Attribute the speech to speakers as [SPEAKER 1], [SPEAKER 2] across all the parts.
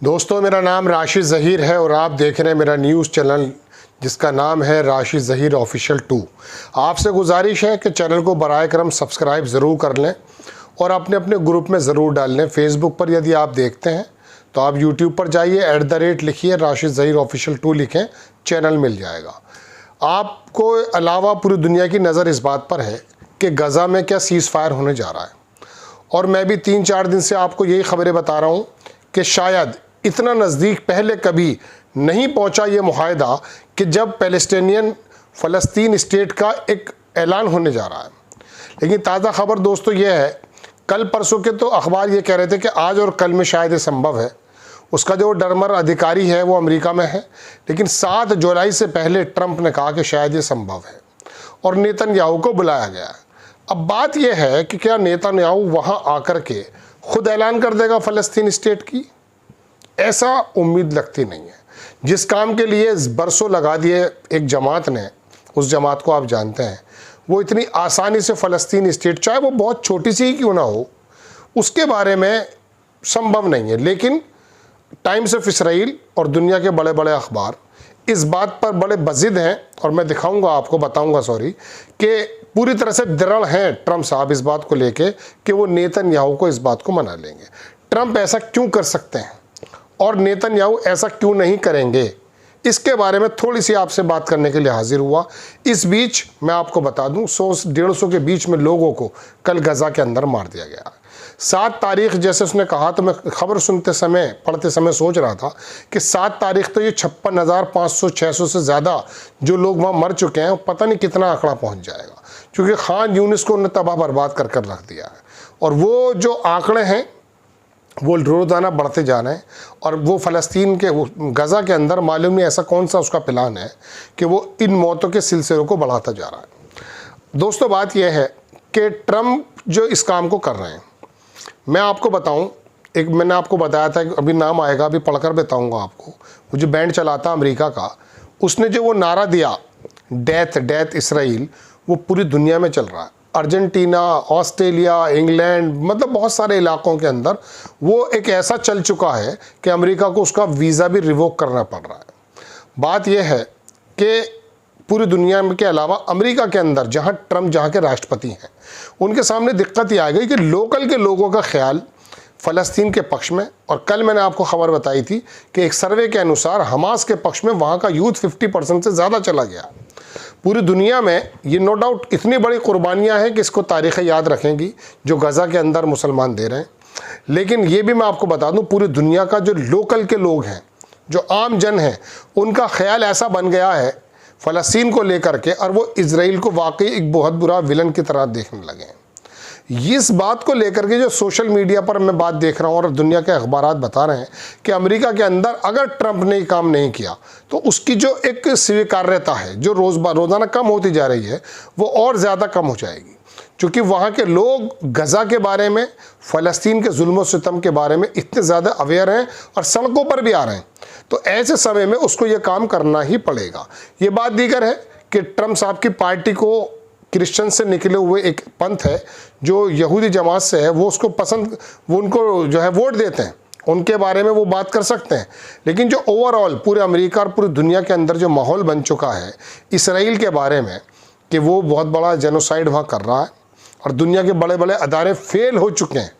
[SPEAKER 1] दोस्तों, मेरा नाम राशिद ज़हीर है और आप देख रहे हैं मेरा न्यूज़ चैनल जिसका नाम है राशिद ज़हीर ऑफिशियल 2। आपसे गुजारिश है कि चैनल को बराए करम सब्सक्राइब ज़रूर कर लें और अपने अपने ग्रुप में ज़रूर डाल लें। फेसबुक पर यदि आप देखते हैं तो आप यूट्यूब पर जाइए, @ लिखिए, राशिद ज़हीर ऑफिशियल 2 लिखें, चैनल मिल जाएगा। आपको अलावा पूरी दुनिया की नज़र इस बात पर है कि गज़ा में क्या सीज़ फायर होने जा रहा है, और मैं भी 3-4 दिन से आपको यही खबरें बता रहा हूँ कि शायद इतना नज़दीक पहले कभी नहीं पहुंचा ये मुआहदा कि जब पैलेस्टीनियन फ़लस्तीन स्टेट का एक ऐलान होने जा रहा है। लेकिन ताज़ा खबर दोस्तों ये है, कल परसों के तो अखबार ये कह रहे थे कि आज और कल में शायद ये संभव है। उसका जो डरमर अधिकारी है वो अमेरिका में है, लेकिन 7 जुलाई से पहले ट्रंप ने कहा कि शायद ये संभव है और नेतन्याहू को बुलाया गया है। अब बात यह है कि क्या नेतन्याहू वहाँ आकर के खुद ऐलान कर देगा फ़लस्तीन स्टेट की? ऐसा उम्मीद लगती नहीं है। जिस काम के लिए बरसों लगा दिए एक जमात ने, उस जमात को आप जानते हैं, वो इतनी आसानी से फ़लस्तीन स्टेट, चाहे वो बहुत छोटी सी ही क्यों ना हो, उसके बारे में संभव नहीं है। लेकिन टाइम्स ऑफ इसराइल और दुनिया के बड़े बड़े अखबार इस बात पर बड़े बज़िद हैं, और मैं बताऊंगा कि पूरी तरह से दृढ़ हैं ट्रंप साहब इस बात को लेके कि वो नेतन्याहू को इस बात को मना लेंगे। ट्रंप ऐसा क्यों कर सकते हैं और नेतन्याहू ऐसा क्यों नहीं करेंगे, इसके बारे में थोड़ी सी आपसे बात करने के लिए हाजिर हुआ। इस बीच मैं आपको बता दूं, 100-150 के बीच में लोगों को कल गज़ा के अंदर मार दिया गया। 7 तारीख जैसे उसने कहा, तो मैं खबर पढ़ते समय सोच रहा था कि 7 तारीख तो ये 56,500-600 से ज़्यादा जो लोग वहाँ मर चुके हैं, पता नहीं कितना आंकड़ा पहुँच जाएगा, क्योंकि खान यूनिस को उन्होंने तबाह बर्बाद कर रख दिया है। और वो जो आंकड़े हैं वो रोज़ाना बढ़ते जा रहे हैं, और वो फ़लस्तीन के गज़ा के अंदर मालूम नहीं ऐसा कौन सा उसका प्लान है कि वो इन मौतों के सिलसिलों को बढ़ाता जा रहा है। दोस्तों, बात यह है कि ट्रंप जो इस काम को कर रहे हैं, मैं आपको बताऊं, एक मैंने आपको बताया था कि अभी नाम आएगा, अभी पढ़कर बताऊंगा आपको। वो जो बैंड चलाता अमेरिका का, उसने जो वो नारा दिया डेथ इसराइल, वो पूरी दुनिया में चल रहा है। अर्जेंटीना, ऑस्ट्रेलिया, इंग्लैंड, मतलब बहुत सारे इलाकों के अंदर वो एक ऐसा चल चुका है कि अमेरिका को उसका वीज़ा भी रिवोक करना पड़ रहा है। बात यह है कि पूरी दुनिया में के अलावा अमेरिका के अंदर जहां ट्रंप के राष्ट्रपति हैं, उनके सामने दिक्कत ये आ गई कि लोकल के लोगों का ख्याल फ़लस्तीन के पक्ष में, और कल मैंने आपको खबर बताई थी कि एक सर्वे के अनुसार हमास के पक्ष में वहाँ का यूथ 50% से ज़्यादा चला गया। पूरी दुनिया में ये नो डाउट इतनी बड़ी कुर्बानियाँ हैं कि इसको तारीख़ें याद रखेंगी जो गज़ा के अंदर मुसलमान दे रहे हैं। लेकिन ये भी मैं आपको बता दूँ, पूरी दुनिया का जो लोकल के लोग हैं, जो आम जन हैं, उनका ख्याल ऐसा बन गया है फ़लस्तीन को लेकर के, और वो इजराइल को वाकई एक बहुत बुरा विलन की तरह देखने लगे हैं। इस बात को लेकर के जो सोशल मीडिया पर मैं बात देख रहा हूँ और दुनिया के अखबारात बता रहे हैं कि अमेरिका के अंदर अगर ट्रंप ने काम नहीं किया तो उसकी जो एक स्वीकार्यता है, जो रोज़ाना कम होती जा रही है, वो और ज़्यादा कम हो जाएगी, क्योंकि वहाँ के लोग गज़ा के बारे में, फ़लस्तीन के जुल्म सितम के बारे में इतने ज़्यादा अवेयर हैं और सड़कों पर भी आ रहे हैं। तो ऐसे समय में उसको ये काम करना ही पड़ेगा। ये बात दीगर है कि ट्रंप साहब की पार्टी को क्रिश्चियन से निकले हुए एक पंथ है जो यहूदी जमात से है, वो उसको पसंद, वो उनको जो है वोट देते हैं, उनके बारे में वो बात कर सकते हैं। लेकिन जो ओवरऑल पूरे अमेरिका और पूरी दुनिया के अंदर जो माहौल बन चुका है इसराइल के बारे में कि वो बहुत बड़ा जेनोसाइड वहाँ कर रहा है और दुनिया के बड़े बड़े अदारे फेल हो चुके हैं,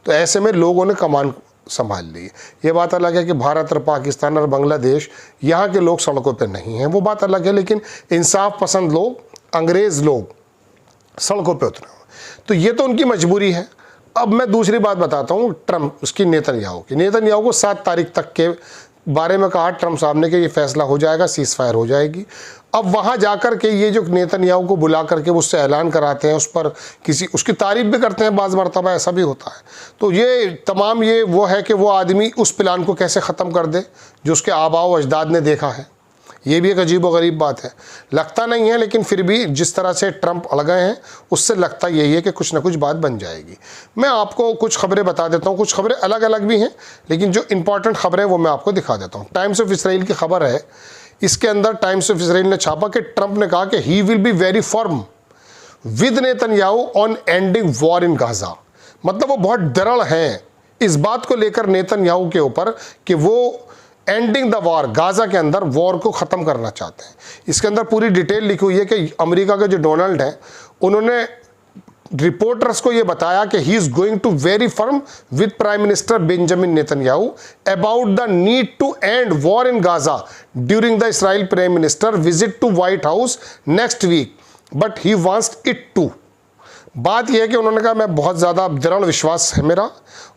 [SPEAKER 1] तो ऐसे में लोगों ने कमान संभाल ली। ये बात अलग है कि भारत और पाकिस्तान और बांग्लादेश यहाँ के लोग सड़कों पर नहीं हैं, वो बात अलग है, लेकिन इंसाफ पसंद लोग, अंग्रेज़ लोग सड़कों पे उतरे हुए, तो ये तो उनकी मजबूरी है। अब मैं दूसरी बात बताता हूँ ट्रंप, उसकी नेतन्याहू को 7 तारीख तक के बारे में कहा ट्रंप साहब ने कि ये फैसला हो जाएगा, सीज़ फायर हो जाएगी। अब वहाँ जाकर के ये जो नेतन्याहू को बुला करके उससे ऐलान कराते हैं, उस पर उसकी तारीफ भी करते हैं, बाज़ मरतबा ऐसा भी होता है। तो ये तमाम ये वो है कि वो आदमी उस प्लान को कैसे ख़त्म कर दे जो उसके आबाओ अजदाद ने देखा है। ये भी एक अजीब व गरीब बात है, लगता नहीं है, लेकिन फिर भी जिस तरह से ट्रंप अड़ गए हैं उससे लगता यही है कि कुछ ना कुछ बात बन जाएगी। मैं आपको कुछ खबरें बता देता हूँ, कुछ खबरें अलग अलग भी हैं, लेकिन जो इंपॉर्टेंट खबरें वो मैं आपको दिखा देता हूँ। टाइम्स ऑफ इसराइल की खबर है, इसके अंदर टाइम्स ऑफ इसराइल ने छापा कि ट्रंप ने कहा कि he will be very firm with Netanyahu on ending war in Gaza. मतलब वो बहुत दृढ़ हैं इस बात को लेकर नेतन्याहू के ऊपर कि वो एंडिंग द वॉर, गाजा के अंदर वॉर को ख़त्म करना चाहते हैं। इसके अंदर पूरी डिटेल लिखी हुई है कि अमेरिका के जो डोनाल्ड हैं उन्होंने रिपोर्टर्स को ये बताया कि he is going to very firm with prime minister Benjamin Netanyahu about the need to end war in Gaza during the Israel prime minister visit to White House next week, but he wants it to. बात यह है कि उन्होंने कहा मैं बहुत ज़्यादा दृढ़ विश्वास है मेरा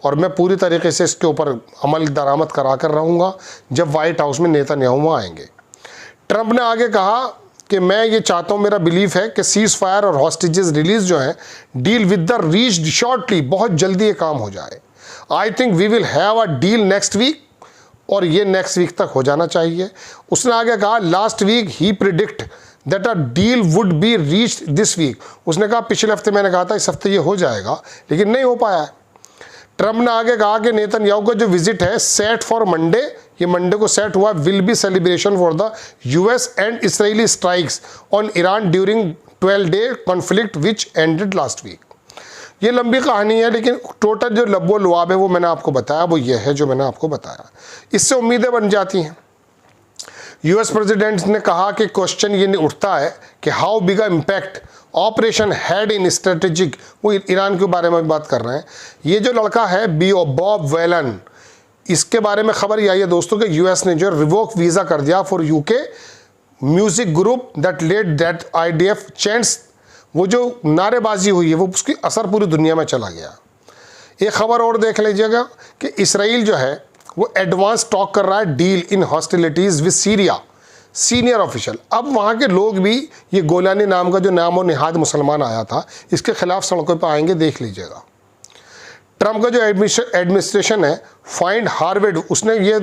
[SPEAKER 1] और मैं पूरी तरीके से इसके ऊपर अमल दरामद करा कर रहूँगा जब वाइट हाउस में नेतन्याहू आएंगे। ट्रंप ने आगे कहा कि मैं ये चाहता हूँ, मेरा बिलीफ है कि सीज फायर और हॉस्टेजेस रिलीज जो है deal with the reached shortly, बहुत जल्दी ये काम हो जाए। I think we will have a deal next week, और ये नेक्स्ट वीक तक हो जाना चाहिए। उसने आगे कहा लास्ट वीक ही predict that a deal would be reached this week. उसने कहा पिछले हफ्ते मैंने कहा था इस हफ्ते ये हो जाएगा, लेकिन नहीं हो पाया है। ट्रंप ने आगे कहा कि नेतन्याहू का जो विजिट है सेट फॉर मंडे, ये मंडे को सेट हुआ, will be celebration for the US and Israeli strikes on Iran during 12-day conflict which ended last week. ये लंबी कहानी है, लेकिन टोटल जो लब्बो लुआब है वो मैंने आपको बताया, वो ये है जो मैंने आपको बताया। इससे उम्मीदें बन जाती हैं। यूएस प्रेसिडेंट ने कहा कि क्वेश्चन ये उठता है कि how big impact operation had in strategic, वो ईरान के बारे में बात कर रहे हैं। ये जो लड़का है बॉब वेलन, इसके बारे में खबर ये आई है दोस्तों कि यूएस ने जो रिवोक वीज़ा कर दिया for UK music group that led that IDF chants. वो जो नारेबाजी हुई है वो उसकी असर पूरी दुनिया में चला गया। एक खबर और देख लीजिएगा कि इसराइल जो है वो एडवांस टॉक कर रहा है deal in hostilities with Syria, senior official. अब वहाँ के लोग भी ये गोलानी नाम का जो नाम और निहाद मुसलमान आया था इसके खिलाफ सड़कों पर आएंगे, देख लीजिएगा। ट्रंप का जो एडमिनिस्ट्रेशन है फाइंड हार्वर्ड, उसने ये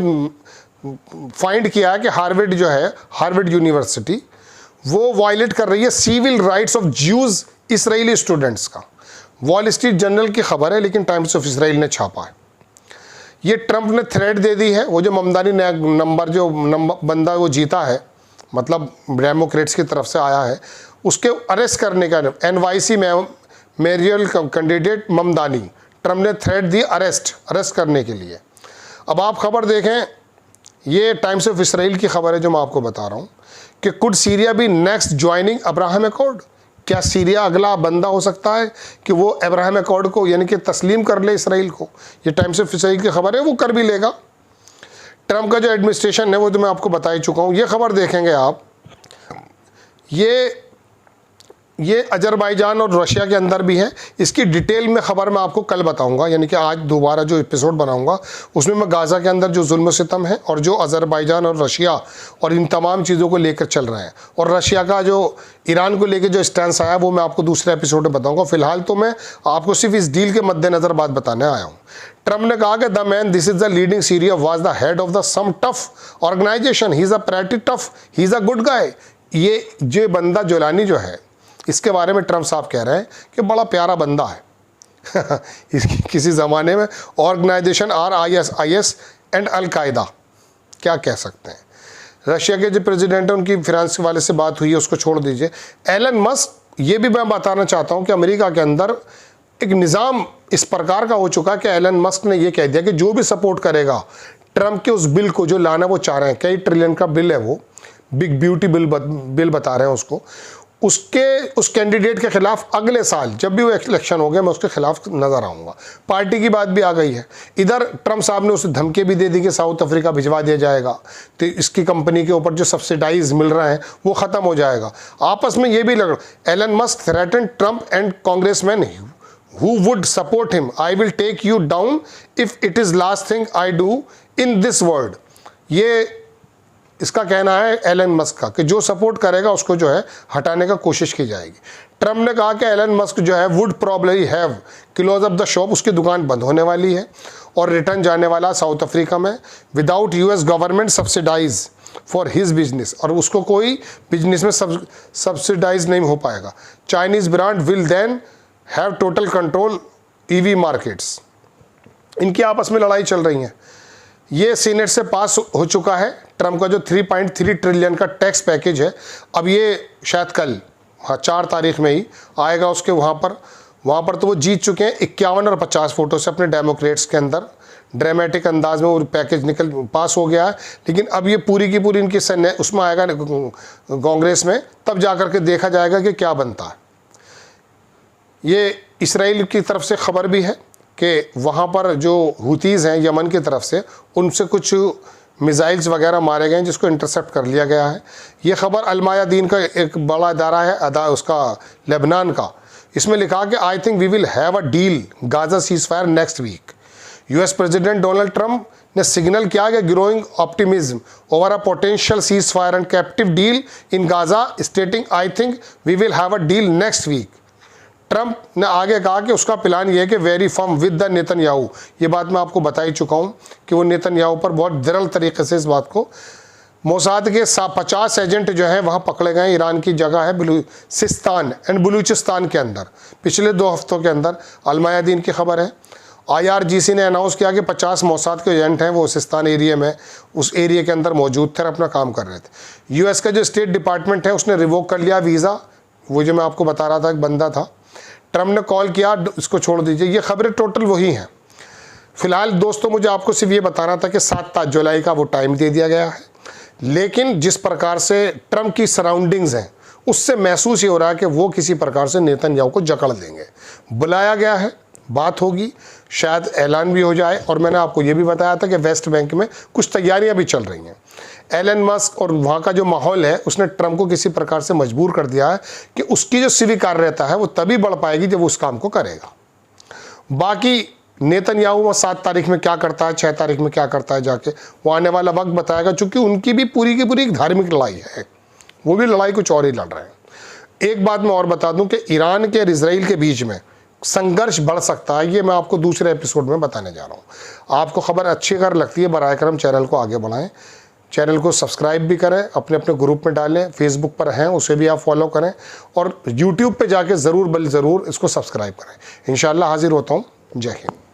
[SPEAKER 1] फाइंड किया है कि हार्वर्ड जो है, हार्वर्ड यूनिवर्सिटी, वो वायलेट कर रही है civil rights of Jews Israeli students का। वॉल स्ट्रीट जर्नल की खबर है, लेकिन टाइम्स ऑफ इसराइल ने छापा है। ये ट्रंप ने थ्रेट दे दी है। वो जो ममदानी बंदा वो जीता है, मतलब डेमोक्रेट्स की तरफ से आया है, उसके अरेस्ट करने का एनवाईसी में मेरियल कैंडिडेट ममदानी, ट्रंप ने थ्रेट दी अरेस्ट करने के लिए। अब आप खबर देखें, ये टाइम्स ऑफ इसराइल की खबर है जो मैं आपको बता रहा हूँ कि could Syria be next joining Abraham accord. क्या सीरिया अगला बंदा हो सकता है कि वो अब्राहम अकॉर्ड को यानी कि तस्लीम कर ले इसराइल को? ये टाइम्स ऑफ इसराइल की खबर है, वो कर भी लेगा। ट्रंप का जो एडमिनिस्ट्रेशन है वो तो मैं आपको बता ही चुका हूँ। ये खबर देखेंगे आप, ये अजरबैजान और रशिया के अंदर भी है। इसकी डिटेल में खबर मैं आपको कल बताऊंगा, यानी कि आज दोबारा जो एपिसोड बनाऊंगा उसमें मैं गाज़ा के अंदर जो जुल्म सितम है और जो अजरबैजान और रशिया और इन तमाम चीज़ों को लेकर चल रहे हैं, और रशिया का जो ईरान को लेकर जो स्टैंस आया वो मैं आपको दूसरे एपिसोड में बताऊँगा। फिलहाल तो मैं आपको सिर्फ इस डील के मद्देनज़र बात बताने आया हूँ। ट्रंप ने कहा कि the man this is the leading Syria was the head of the some tough organisation, he is a pretty tough, he is a good guy. ये जो बंदा जोलानी जो है, इसके बारे में ट्रंप साहब कह रहे हैं कि बड़ा प्यारा बंदा है। किसी ज़माने में ऑर्गेनाइजेशन IS एंड अल-कायदा, क्या कह सकते हैं। रशिया के जो प्रेसिडेंट हैं उनकी फ्रांस वाले से बात हुई है, उसको छोड़ दीजिए। एलन मस्क, ये भी मैं बताना चाहता हूँ कि अमेरिका के अंदर एक निज़ाम इस प्रकार का हो चुका है कि एलन मस्क ने ये कह दिया कि जो भी सपोर्ट करेगा ट्रंप के उस बिल को जो लाना वो चाह रहे हैं, कई ट्रिलियन का बिल है, वो बिग ब्यूटी बिल बता रहे हैं उसको, उस कैंडिडेट के खिलाफ अगले साल जब भी वो इलेक्शन हो गया मैं उसके खिलाफ नजर आऊँगा। पार्टी की बात भी आ गई है। इधर ट्रंप साहब ने उसे धमकी भी दे दी कि साउथ अफ्रीका भिजवा दिया जाएगा, तो इसकी कंपनी के ऊपर जो सब्सिडाइज मिल रहा है वो ख़त्म हो जाएगा। आपस में ये भी लग रहा, Elon Musk threaten Trump and congressman who would support him, I will take you down if it is last thing I do in this world। ये इसका कहना है एलन मस्क का कि जो सपोर्ट करेगा उसको जो है हटाने का कोशिश की जाएगी। ट्रंप ने कहा कि एलन मस्क जो है would probably have close up the shop, उसकी दुकान बंद होने वाली है और रिटर्न जाने वाला साउथ अफ्रीका में without US government subsidise for his business, और उसको कोई बिजनेस में सब्सिडाइज नहीं हो पाएगा। Chinese brand will then have total control EV markets. इनकी आपस में लड़ाई चल रही है। ये सीनेट से पास हो चुका है ट्रंप का जो 3.3 ट्रिलियन का टैक्स पैकेज है। अब ये शायद कल 4 तारीख में ही आएगा उसके वहाँ पर तो वो जीत चुके हैं 51 और 50 वोटों से अपने डेमोक्रेट्स के अंदर ड्रामेटिक अंदाज में वो पैकेज पास हो गया है, लेकिन अब ये पूरी की पूरी इनकी उसमें आएगा कांग्रेस में, तब जा कर के देखा जाएगा कि क्या बनता है। ये इसराइल की तरफ से खबर भी है कि वहाँ पर जो हुतीज़ हैं यमन की तरफ से, उनसे कुछ मिसाइल्स वगैरह मारे गए हैं जिसको इंटरसेप्ट कर लिया गया है। ये खबर अल-मयादीन का एक बड़ा इदारा है उसका लेबनान का, इसमें लिखा कि I think we will have a deal Gaza ceasefire next week. US president Donald Trump ने सिग्नल किया कि growing optimism over a potential ceasefire and captive deal in Gaza, stating I think we will have a deal next week. Trump ने आगे कहा कि उसका plan ये है कि very firm with the Netanyahu. ये बात मैं आपको बता ही चुका हूँ कि वो नेतन्याहू पर बहुत दृढ़ तरीके से इस बात को, मोसाद के 50 एजेंट जो हैं वहाँ पकड़े गए। ईरान की जगह है सिस्तान एंड बलूचिस्तान के अंदर, पिछले 2 हफ्तों के अंदर अल-मयादीन की खबर है। IRGC ने अनाउंस किया कि 50 मोसाद के एजेंट हैं वो सिस्तान एरिया में, उस एरिया के अंदर मौजूद थे और अपना काम कर रहे थे। US का जो स्टेट डिपार्टमेंट है उसने रिवोक कर लिया वीज़ा, वो जो मैं आपको बता रहा था एक बंदा था। ट्रंप ने कॉल किया इसको छोड़ दीजिए। ये खबरें टोटल वही हैं। फिलहाल दोस्तों मुझे आपको सिर्फ ये बताना था कि 7 जुलाई का वो टाइम दे दिया गया है, लेकिन जिस प्रकार से ट्रंप की सराउंडिंग्स हैं उससे महसूस ही हो रहा है कि वो किसी प्रकार से नेतन्याहू को जकड़ देंगे। बुलाया गया है, बात होगी, शायद ऐलान भी हो जाए। और मैंने आपको ये भी बताया था कि वेस्ट बैंक में कुछ तैयारियां भी चल रही हैं। एलन मस्क और वहाँ का जो माहौल है उसने ट्रंप को किसी प्रकार से मजबूर कर दिया है कि उसकी जो स्वीकार्यता है वो तभी बढ़ पाएगी जब वो उस काम को करेगा। बाकी नेतन्याहू 7 तारीख में क्या करता है, 6 तारीख में क्या करता है, जाके वो आने वाला वक्त बताएगा, चूँकि उनकी भी पूरी की पूरी एक धार्मिक लड़ाई है, वो भी लड़ाई कुछ और ही लड़ रहे हैं। एक बात मैं और बता दूं कि ईरान के और इसराइल के बीच में संघर्ष बढ़ सकता है, ये मैं आपको दूसरे एपिसोड में बताने जा रहा हूँ। आपको खबर अच्छी अगर लगती है बराए करम चैनल को आगे बढ़ाएं, चैनल को सब्सक्राइब भी करें, अपने अपने ग्रुप में डालें, फेसबुक पर हैं उसे भी आप फॉलो करें, और यूट्यूब पे जाके ज़रूर इसको सब्सक्राइब करें। इंशाल्लाह हाजिर होता हूँ। जय हिंद।